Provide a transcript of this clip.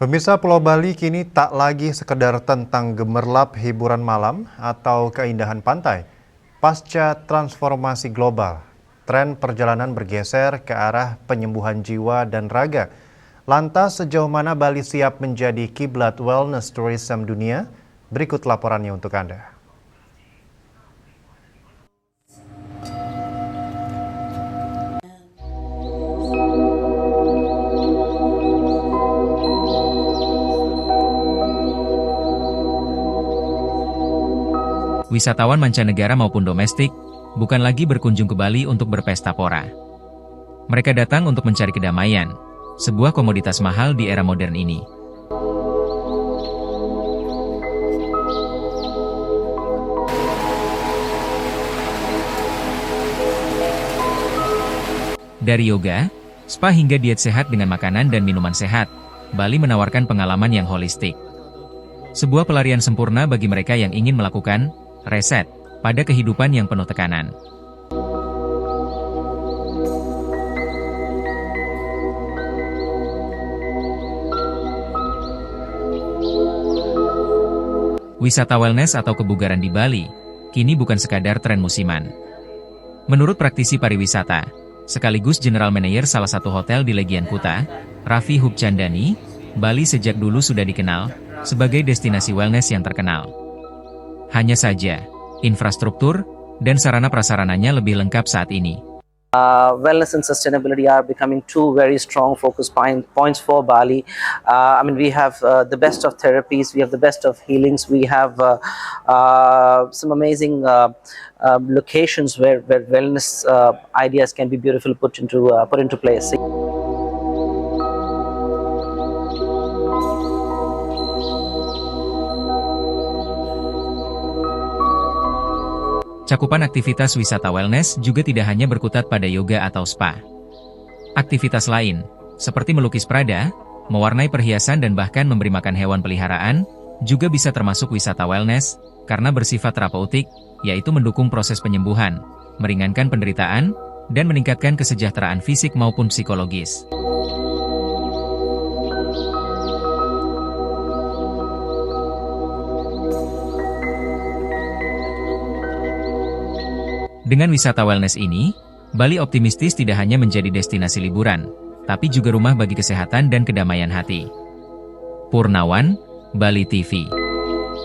Pemirsa, Pulau Bali kini tak lagi sekedar tentang gemerlap hiburan malam atau keindahan pantai. Pasca transformasi global, tren perjalanan bergeser ke arah penyembuhan jiwa dan raga. Lantas sejauh mana Bali siap menjadi kiblat wellness tourism dunia? Berikut laporannya untuk Anda. Wisatawan mancanegara maupun domestik bukan lagi berkunjung ke Bali untuk berpesta pora. Mereka datang untuk mencari kedamaian, sebuah komoditas mahal di era modern ini. Dari yoga, spa hingga diet sehat dengan makanan dan minuman sehat, Bali menawarkan pengalaman yang holistik. Sebuah pelarian sempurna bagi mereka yang ingin melakukan reset pada kehidupan yang penuh tekanan. Wisata wellness atau kebugaran di Bali kini bukan sekadar tren musiman. Menurut praktisi pariwisata, sekaligus General Manager salah satu hotel di Legian Kuta, Raffi Hubchandani, Bali sejak dulu sudah dikenal sebagai destinasi wellness yang terkenal. Hanya saja, infrastruktur dan sarana prasarananya lebih lengkap saat ini. Wellness and sustainability are becoming two very strong focus points for Bali. We have the best of therapies, we have the best of healings, we have some amazing locations where wellness ideas can be beautifully put into place. Cakupan aktivitas wisata wellness juga tidak hanya berkutat pada yoga atau spa. Aktivitas lain, seperti melukis prada, mewarnai perhiasan dan bahkan memberi makan hewan peliharaan, juga bisa termasuk wisata wellness, karena bersifat terapeutik, yaitu mendukung proses penyembuhan, meringankan penderitaan, dan meningkatkan kesejahteraan fisik maupun psikologis. Dengan wisata wellness ini, Bali optimistis tidak hanya menjadi destinasi liburan, tapi juga rumah bagi kesehatan dan kedamaian hati. Purnawan, Bali TV.